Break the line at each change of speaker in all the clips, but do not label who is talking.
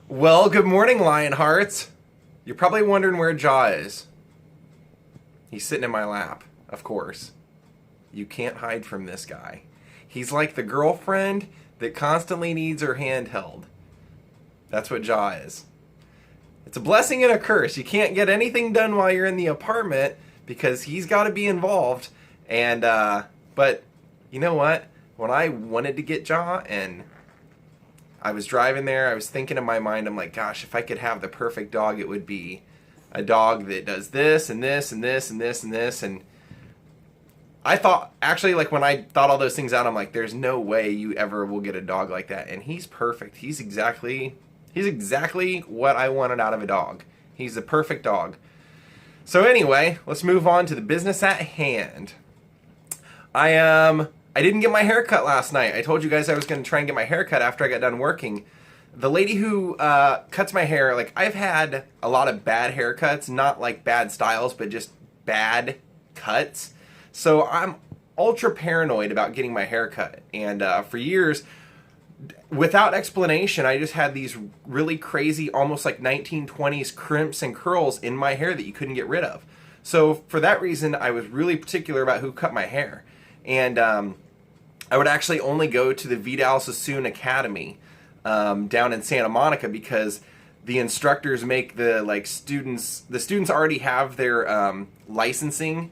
Well, good morning, Lionhearts. You're probably wondering where Jaw is. He's sitting in my lap, of course. You can't hide from this guy. He's like the girlfriend that constantly needs her hand held. That's what Jaw is. It's a blessing and a curse. You can't get anything done while you're in the apartment because he's got to be involved. And, but you know what? When I wanted to get Jaw and I was driving there, I was thinking in my mind, I'm like, gosh, if I could have the perfect dog, it would be a dog that does this and this and this and this and this. And I thought, actually, like when I thought all those things out, I'm like, there's no way you ever will get a dog like that. And he's perfect. He's exactly what I wanted out of a dog. He's the perfect dog. So anyway, let's move on to the business at hand. I didn't get my hair cut last night. I told you guys I was going to try and get my hair cut after I got done working. The lady who cuts my hair, like I've had a lot of bad haircuts, not like bad styles, but just bad cuts. So I'm ultra paranoid about getting my hair cut. And for years, without explanation, I just had these really crazy, almost like 1920s crimps and curls in my hair that you couldn't get rid of. So for that reason, I was really particular about who cut my hair. And I would actually only go to the Vidal Sassoon Academy down in Santa Monica because the instructors make the students already have their licensing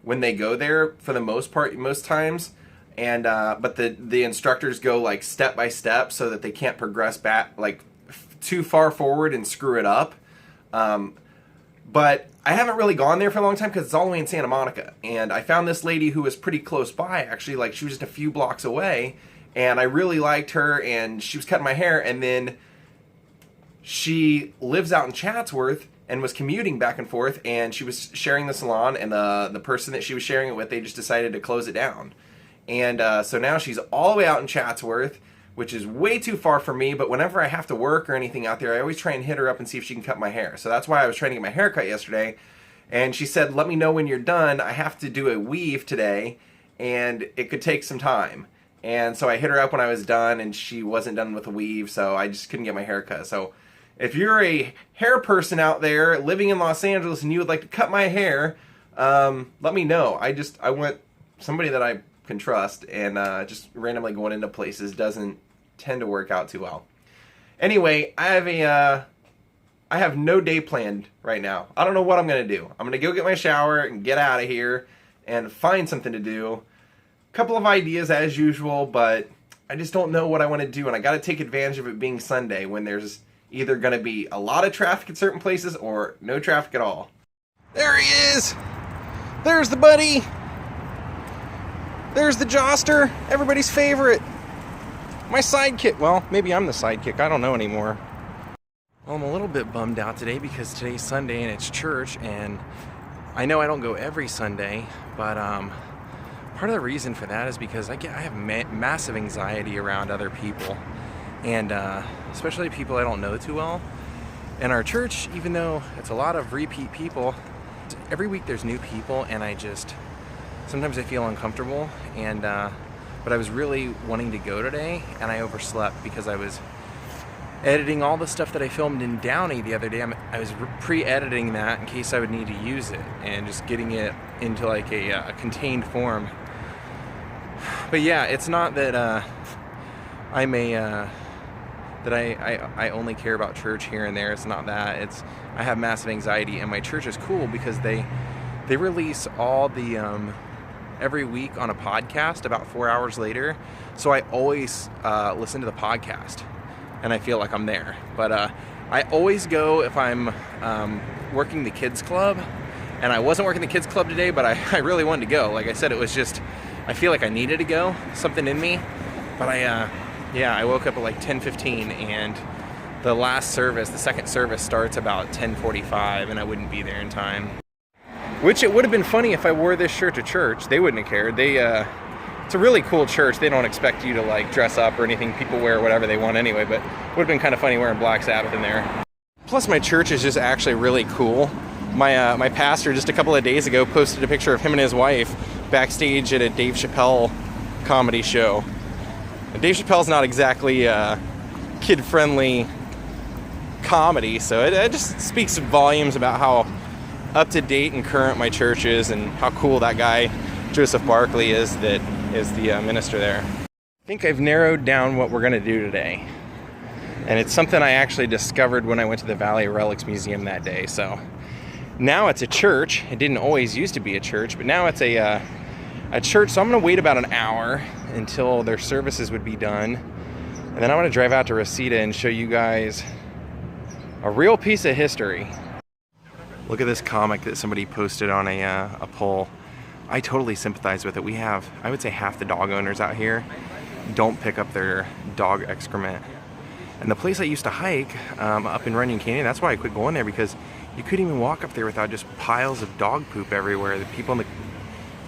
when they go there for the most part, most times. And but the instructors go like step by step so that they can't progress back like too far forward and screw it up. But I haven't really gone there for a long time because it's all the way in Santa Monica. And I found this lady who was pretty close by, actually, like she was just a few blocks away. And I really liked her, and she was cutting my hair. And then she lives out in Chatsworth and was commuting back and forth. And she was sharing the salon, and the person that she was sharing it with, they just decided to close it down. And so now she's all the way out in Chatsworth, which is way too far for me, but whenever I have to work or anything out there, I always try and hit her up and see if she can cut my hair. So that's why I was trying to get my hair cut yesterday, and she said, let me know when you're done. I have to do a weave today, and it could take some time. And so I hit her up when I was done, and she wasn't done with the weave, so I just couldn't get my hair cut. So if you're a hair person out there living in Los Angeles and you would like to cut my hair, let me know. I want somebody that I can trust, and just randomly going into places doesn't tend to work out too well. Anyway, I have no day planned right now. I don't know what I'm gonna do. I'm gonna go get my shower and get out of here and find something to do. A couple of ideas as usual, but I just don't know what I want to do, and I got to take advantage of it being Sunday when there's either gonna be a lot of traffic at certain places or no traffic at all. There he is. There's the buddy. There's the Joster, everybody's favorite. My sidekick. Well, maybe I'm the sidekick. I don't know anymore. Well, I'm a little bit bummed out today because today's Sunday and it's church, and I know I don't go every Sunday, but part of the reason for that is because I have massive anxiety around other people, and especially people I don't know too well. And our church, even though it's a lot of repeat people, every week there's new people, and sometimes I feel uncomfortable, and but I was really wanting to go today, and I overslept because I was editing all the stuff that I filmed in Downey the other day. I was pre-editing that in case I would need to use it, and just getting it into like a contained form. But yeah, it's not that I only care about church here and there. It's not that. I have massive anxiety, and my church is cool because they release all the every week on a podcast about 4 hours later. So I always listen to the podcast, and I feel like I'm there. But I always go if I'm working the kids club, and I wasn't working the kids club today, but I really wanted to go. Like I said, it was just, I feel like I needed to go, something in me. But I woke up at like 10:15, and the second service starts about 10:45, and I wouldn't be there in time. Which it would have been funny if I wore this shirt to church. They wouldn't have cared. It's a really cool church. They don't expect you to like dress up or anything. People wear whatever they want anyway, but it would have been kind of funny wearing Black Sabbath in there. Plus my church is just actually really cool. My pastor just a couple of days ago posted a picture of him and his wife backstage at a Dave Chappelle comedy show. And Dave Chappelle's not exactly kid-friendly
comedy. So it just speaks volumes about how up to date and current my church is, and how cool that guy Joseph Barkley is, that is the minister there. I think I've narrowed down what we're gonna do today, and it's something I actually discovered when I went to the Valley Relics Museum that day. So now it's a church. It didn't always used to be a church, but now it's a church. So I'm gonna wait about an hour until their services would be done, and then I'm gonna drive out to Reseda and show you guys a real piece of history. Look at this comic that somebody posted on a poll. I totally sympathize with it. We have, I would say, half the dog owners out here don't pick up their dog excrement. And the place I used to hike up in Runyon Canyon, that's why I quit going there, because you couldn't even walk up there without just piles of dog poop everywhere. The people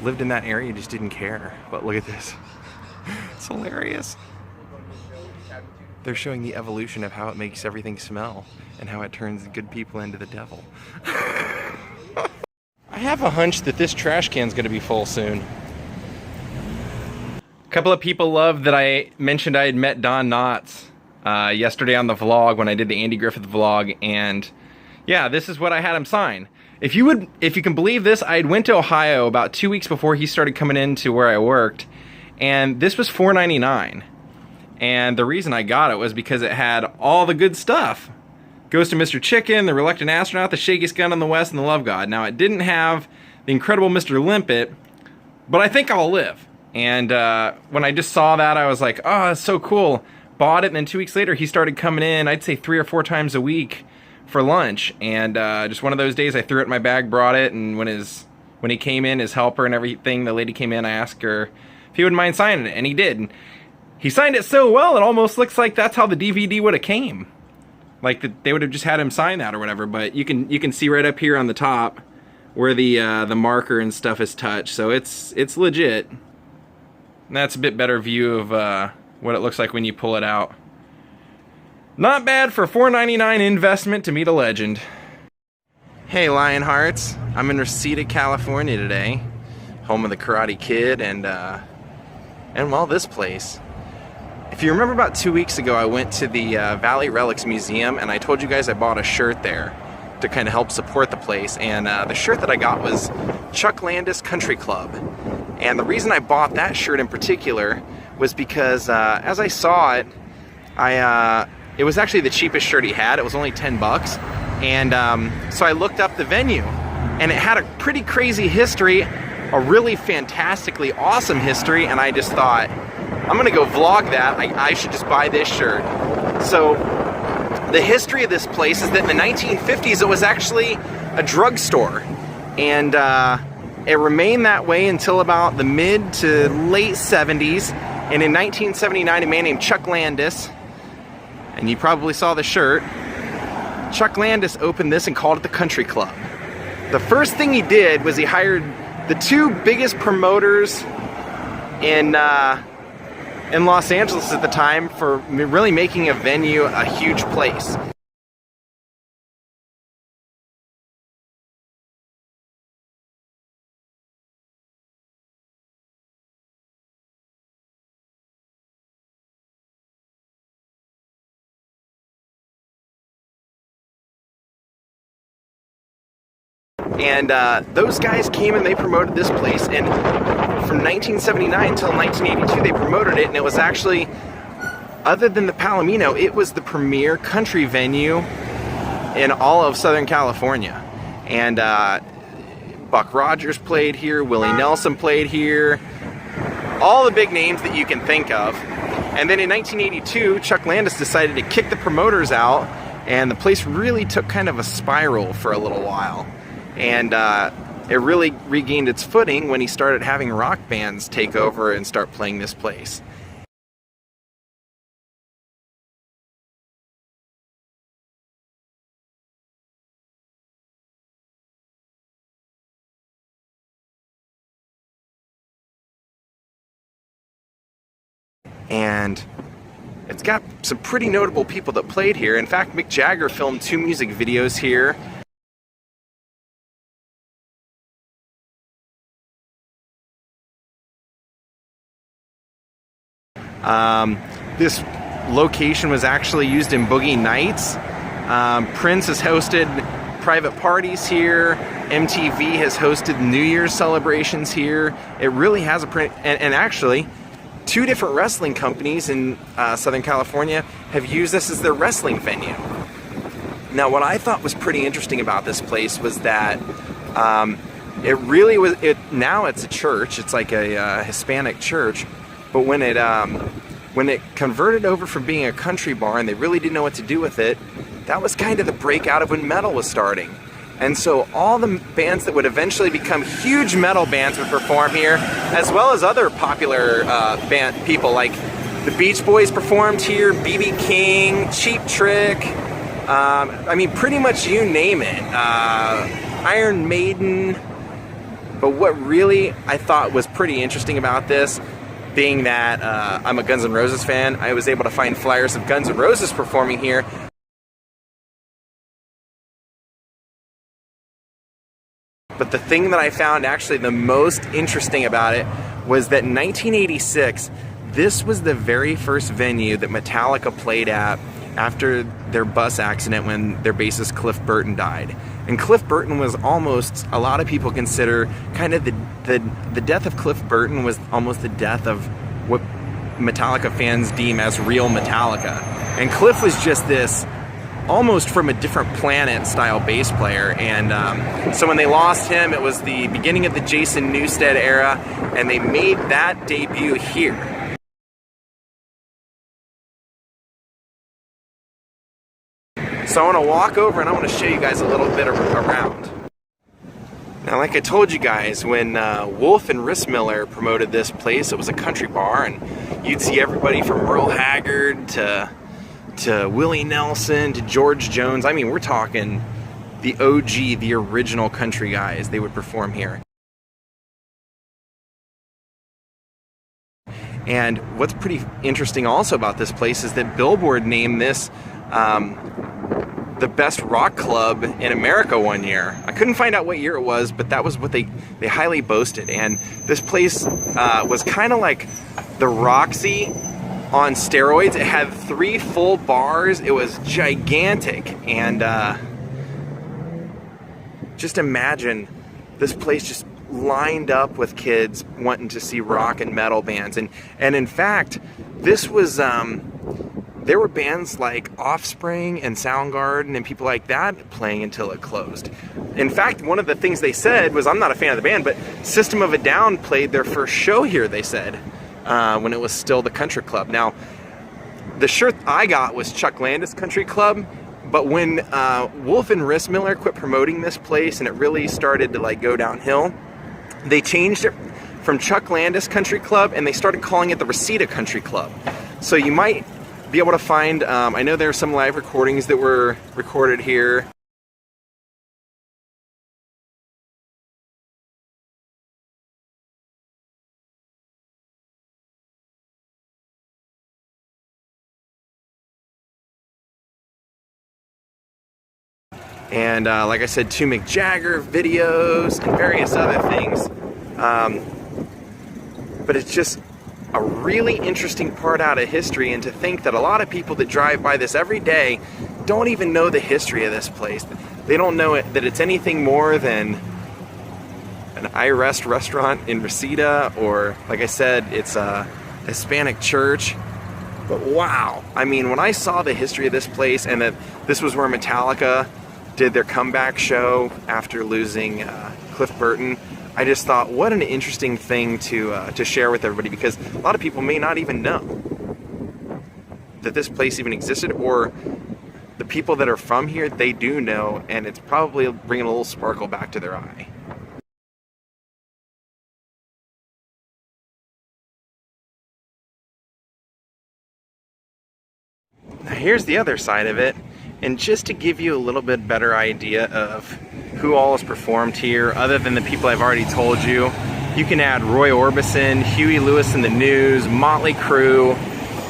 lived in that area just didn't care. But look at this. It's hilarious. They're showing the evolution of how it makes everything smell and how it turns good people into the devil. I have a hunch that this trash can's gonna be full soon. A couple of people loved that I mentioned I had met Don Knotts yesterday on the vlog when I did the Andy Griffith vlog, and yeah, this is what I had him sign. If you can believe this, I went to Ohio about 2 weeks before he started coming into where I worked, and this was $4.99. And the reason I got it was because it had all the good stuff. Goes to Mr. Chicken, The Reluctant Astronaut, The Shakiest Gun in the West, and The Love God. Now, it didn't have The Incredible Mr. Limpet, but I think I'll live. And when I just saw that, I was like, oh, that's so cool. Bought it, and then 2 weeks later, he started coming in, I'd say 3 or 4 times a week for lunch. And just one of those days, I threw it in my bag, brought it, and when he came in, his helper and everything, the lady came in, I asked her if he wouldn't mind signing it, and he did. And he signed it so well, it almost looks like that's how the DVD would have came. Like they would have just had him sign that or whatever. But you can see right up here on the top where the marker and stuff is touched. So it's legit. And that's a bit better view of what it looks like when you pull it out. Not bad for $4.99 investment to meet a legend. Hey Lionhearts, I'm in Reseda, California today, home of the Karate Kid and well, this place. If you remember about 2 weeks ago, I went to the Valley Relics Museum, and I told you guys I bought a shirt there to kind of help support the place. And the shirt that I got was Chuck Landis Country Club. And the reason I bought that shirt in particular was because as I saw it, it was actually the cheapest shirt he had. It was only 10 bucks. And so I looked up the venue, and it had a pretty crazy history, a really fantastically awesome history, and I just thought, I'm gonna go vlog that. I should just buy this shirt. So the history of this place is that in the 1950s it was actually a drugstore, and it remained that way until about the mid to late 70s. And in 1979, a man named Chuck Landis, and you probably saw the shirt, Chuck Landis opened this and called it the Country Club. The first thing he did was he hired the 2 biggest promoters in Los Angeles at the time for really making a venue a huge place. And those guys came and they promoted this place, and from 1979 until 1982 they promoted it, and it was actually, other than the Palomino, it was the premier country venue in all of Southern California. And Buck Rogers played here, Willie Nelson played here, all the big names that you can think of. And then in 1982, Chuck Landis decided to kick the promoters out, and the place really took kind of a spiral for a little while. And it really regained its footing when he started having rock bands take over and start playing this place. And it's got some pretty notable people that played here. In fact, Mick Jagger filmed 2 music videos here. This location was actually used in Boogie Nights, Prince has hosted private parties here. MTV has hosted New Year's celebrations here. It really has and actually, 2 different wrestling companies in Southern California have used this as their wrestling venue. Now, what I thought was pretty interesting about this place was that it really was. Now it's a church. It's like a Hispanic church, but when it converted over from being a country bar and they really didn't know what to do with it, that was kind of the breakout of when metal was starting. And so all the bands that would eventually become huge metal bands would perform here, as well as other popular band people like the Beach Boys performed here, B.B. King, Cheap Trick, I mean pretty much you name it, Iron Maiden. But what really I thought was pretty interesting about this, being that I'm a Guns N' Roses fan, I was able to find flyers of Guns N' Roses performing here. But the thing that I found actually the most interesting about it was that in 1986, this was the very first venue that Metallica played at after their bus accident when their bassist Cliff Burton died. And Cliff Burton was almost, a lot of people consider, kind of the death of Cliff Burton was almost the death of what Metallica fans deem as real Metallica. And Cliff was just this almost from a different planet style bass player, and so when they lost him, it was the beginning of the Jason Newsted era, and they made that debut here. So I want to walk over and I want to show you guys a little bit around. Now, like I told you guys, when Wolf and Rissmiller promoted this place, it was a country bar, and you'd see everybody from Merle Haggard to Willie Nelson to George Jones. I mean, we're talking the OG, the original country guys. They would perform here. And what's pretty interesting also about this place is that Billboard named this the best rock club in America one year. I couldn't find out what year it was, but that was what they highly boasted. And this place was kind of like the Roxy on steroids. It had 3 full bars. It was gigantic. And just imagine this place just lined up with kids wanting to see rock and metal bands. And in fact, this was there were bands like Offspring and Soundgarden and people like that playing until it closed. In fact, one of the things they said was, I'm not a fan of the band, but System of a Down played their first show here, they said, when it was still the Country Club. Now, the shirt I got was Chuck Landis Country Club, but when Wolf and Rissmiller quit promoting this place and it really started to like go downhill, they changed it from Chuck Landis Country Club and they started calling it the Reseda Country Club. So you might be able to find, I know there are some live recordings that were recorded here. And like I said, 2 Mick Jagger videos and various other things. But it's just a really interesting part out of history, and to think that a lot of people that drive by this every day don't even know the history of this place. They don't know that it's anything more than an iRest restaurant in Reseda, or like I said, it's a Hispanic church. But wow, I mean, when I saw the history of this place and that this was where Metallica did their comeback show after losing Cliff Burton, I just thought, what an interesting thing to share with everybody, because a lot of people may not even know that this place even existed, or the people that are from here, they do know, and it's probably bringing a little sparkle back to their eye. Now here's the other side of it, and just to give you a little bit better idea of who all has performed here, other than the people I've already told you, you can add Roy Orbison, Huey Lewis and the News, Motley Crue,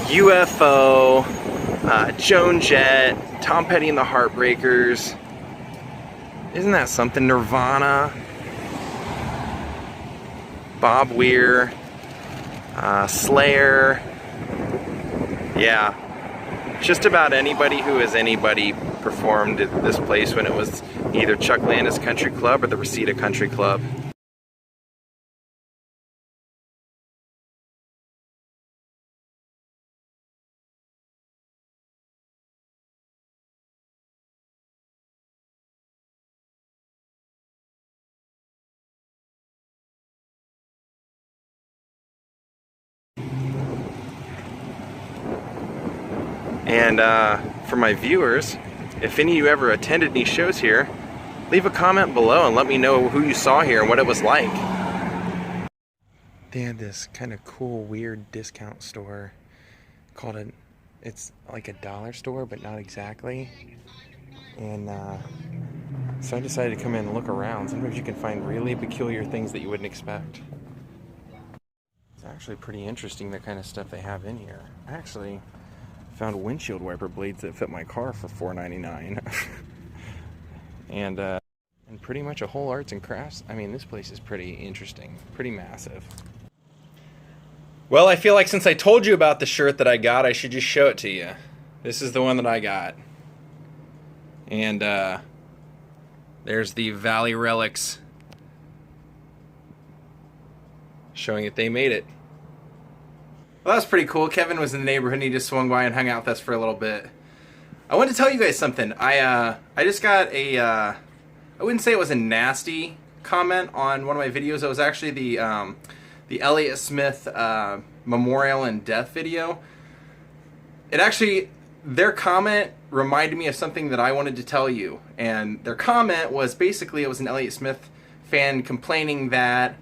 UFO, Joan Jett, Tom Petty and the Heartbreakers. Isn't that something? Nirvana, Bob Weir, Slayer. Yeah, Just about anybody who is anybody performed at this place when it was either Chuck Landis Country Club or the Reseda Country Club. And for my viewers, if any of you ever attended any shows here, leave a comment below and let me know who you saw here and what it was like. They had this kind of cool, weird discount store called it's like a dollar store, but not exactly. And so I decided to come in and look around. Sometimes you can find really peculiar things that you wouldn't expect. It's actually pretty interesting, the kind of stuff they have in here. Actually, found windshield wiper blades that fit my car for $4.99. and pretty much a whole arts and crafts. I mean, this place is pretty interesting, pretty massive. Well, I feel like since I told you about the shirt that I got, I should just show it to you. This is the one that I got. And there's the Valley Relics showing that they made it. Well, that was pretty cool. Kevin was in the neighborhood and he just swung by and hung out with us for a little bit. I wanted to tell you guys something. I just got a, I wouldn't say it was a nasty comment on one of my videos. It was actually the Elliott Smith memorial and death video. It actually, their comment reminded me of something that I wanted to tell you. And their comment was basically, it was an Elliott Smith fan complaining that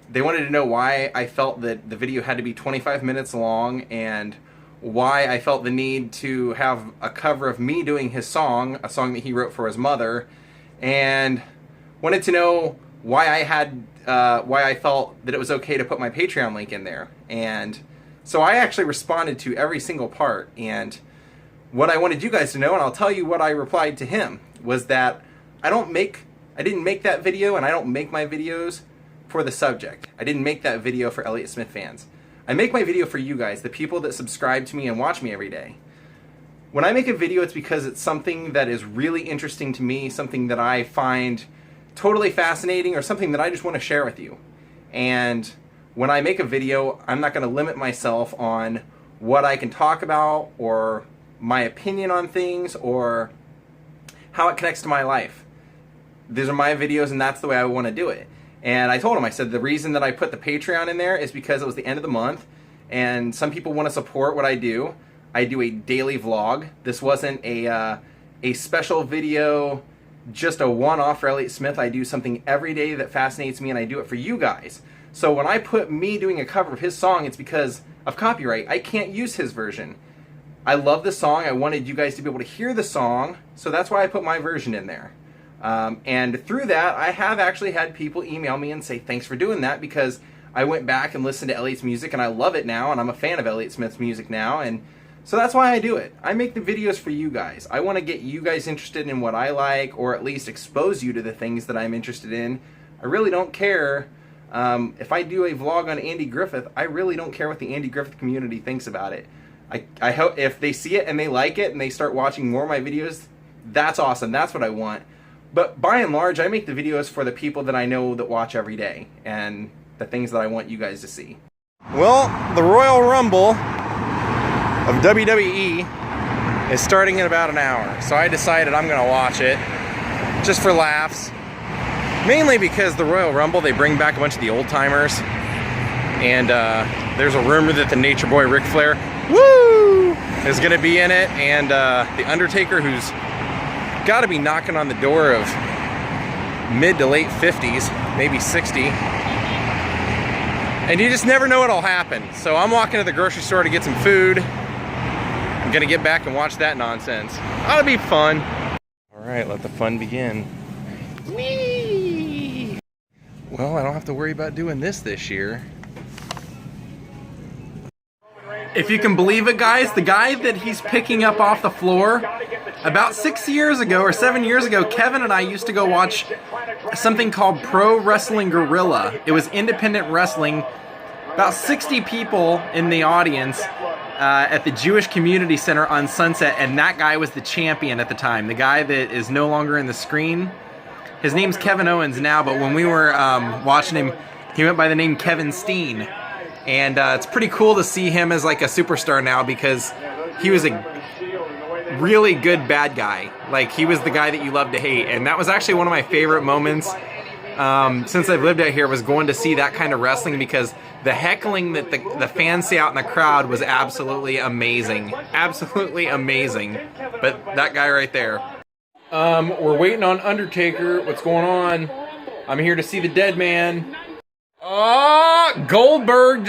they wanted to know why I felt that the video had to be 25 minutes long and why I felt the need to have a cover of me doing his song, a song that he wrote for his mother, and wanted to know why I felt that it was okay to put my Patreon link in there. And so I actually responded to every single part, and what I wanted you guys to know, and I'll tell you what I replied to him, was that I didn't make that video, and I don't make my videos for the subject. I didn't make that video for Elliott Smith fans. I make my video for you guys, the people that subscribe to me and watch me every day. When I make a video, it's because it's something that is really interesting to me, something that I find totally fascinating, or something that I just want to share with you. And when I make a video, I'm not going to limit myself on what I can talk about, or my opinion on things, or how it connects to my life. These are my videos, and that's the way I want to do it. And I told him, I said, the reason that I put the Patreon in there is because it was the end of the month, and some people want to support what I do. I do a daily vlog. This wasn't a special video, just a one-off for Elliott Smith. I do something every day that fascinates me, and I do it for you guys. So when I put me doing a cover of his song, it's because of copyright. I can't use his version. I love the song. I wanted you guys to be able to hear the song, so that's why I put my version in there. And through that, I have actually had people email me and say, thanks for doing that, because I went back and listened to Elliott's music, and I love it now, and I'm a fan of Elliott Smith's music now, and so that's why I do it. I make the videos for you guys. I want to get you guys interested in what I like, or at least expose you to the things that I'm interested in. I really don't care. If I do a vlog on Andy Griffith, I really don't care what the Andy Griffith community thinks about it. I hope if they see it and they like it and they start watching more of my videos, that's awesome. That's what I want. But by and large, I make the videos for the people that I know that watch every day, and the things that I want you guys to see. Well, the Royal Rumble of WWE is starting in about an hour, so I decided I'm going to watch it just for laughs. Mainly because the Royal Rumble, they bring back a bunch of the old timers, and there's a rumor that the Nature Boy Ric Flair, woo, is going to be in it, and the Undertaker, who's got to be knocking on the door of mid to late 50s, maybe 60. And you just never know what'll happen. So I'm walking to the grocery store to get some food. I'm gonna get back and watch that nonsense. Ought to be fun. All right, let the fun begin. Whee! Well, I don't have to worry about doing this year. If you can believe it, guys, the guy that he's picking up off the floor, about 6 years ago or 7 years ago, Kevin and I used to go watch something called Pro Wrestling Guerrilla. It was independent wrestling. About 60 people in the audience. at the Jewish Community Center on Sunset, and that guy was the champion at the time. The guy that is no longer in the screen. His name's Kevin Owens now, but when we were watching him, he went by the name Kevin Steen. And it's pretty cool to see him as like a superstar now, because he was a really good bad guy. Like, he was the guy that you love to hate. And that was actually one of my favorite moments since I've lived out here, was going to see that kind of wrestling, because the heckling that the fans say out in the crowd was absolutely amazing. Absolutely amazing. But that guy right there. We're waiting on Undertaker. What's going on? I'm here to see the dead man. Goldberg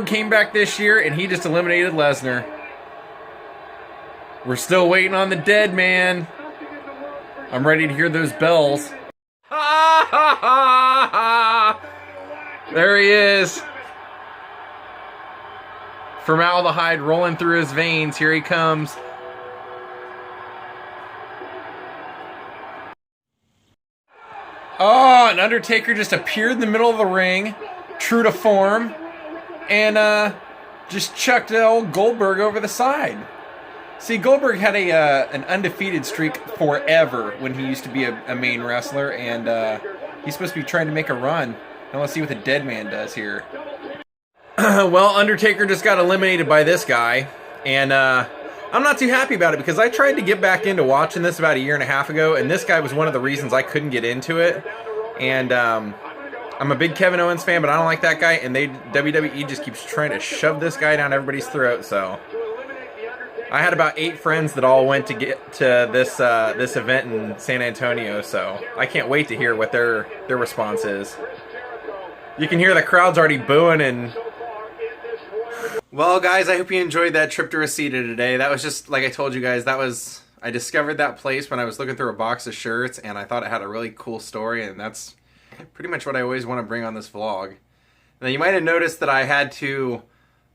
came back this year, and he just eliminated Lesnar. We're still waiting on the dead man. I'm ready to hear those bells. Ha ha ha ha! There he is. Formaldehyde rolling through his veins. Here he comes. Oh, and Undertaker just appeared in the middle of the ring, true to form, and just chucked old Goldberg over the side. See, Goldberg had an undefeated streak forever when he used to be a main wrestler, and he's supposed to be trying to make a run. Now let's see what the dead man does here. Well, Undertaker just got eliminated by this guy, and I'm not too happy about it, because I tried to get back into watching this about a year and a half ago, and this guy was one of the reasons I couldn't get into it. And I'm a big Kevin Owens fan, but I don't like that guy, and WWE just keeps trying to shove this guy down everybody's throat. So I had about 8 friends that all went to get to this event in San Antonio, so I can't wait to hear what their response is. You can hear the crowd's already booing. And well, guys, I hope you enjoyed that trip to Reseda today. That was just, like I told you guys, I discovered that place when I was looking through a box of shirts, and I thought it had a really cool story, and that's pretty much what I always want to bring on this vlog. Now, you might have noticed that I had to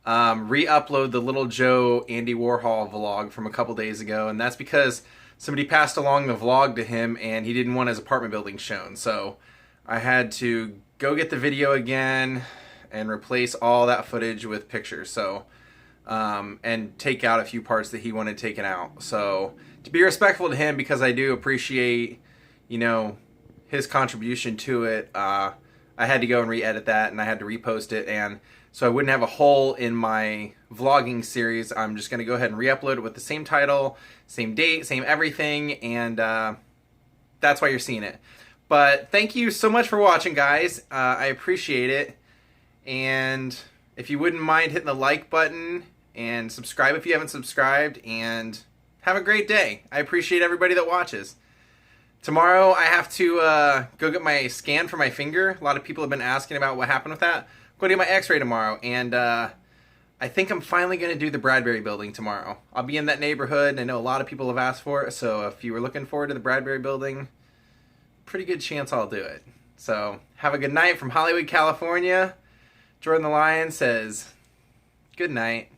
re-upload the Little Joe Andy Warhol vlog from a couple days ago, and that's because somebody passed along the vlog to him, and he didn't want his apartment building shown. So I had to go get the video again and replace all that footage with pictures. So and take out a few parts that he wanted taken out. So to be respectful to him, because I do appreciate, you know, his contribution to it, I had to go and re-edit that, and I had to repost it, and so I wouldn't have a hole in my vlogging series. I'm just going to go ahead and re-upload it with the same title, same date, same everything, and that's why you're seeing it. But thank you so much for watching, guys. I appreciate it, and if you wouldn't mind hitting the like button and subscribe if you haven't subscribed, and have a great day. I appreciate everybody that watches. Tomorrow I have to go get my scan for my finger. A lot of people have been asking about what happened with that. I'm going to get my x-ray tomorrow, and I think I'm finally going to do the Bradbury building tomorrow. I'll be in that neighborhood, and I know a lot of people have asked for it, so if you were looking forward to the Bradbury building, pretty good chance I'll do it. So have a good night from Hollywood, California. Jordan the Lion says, good night.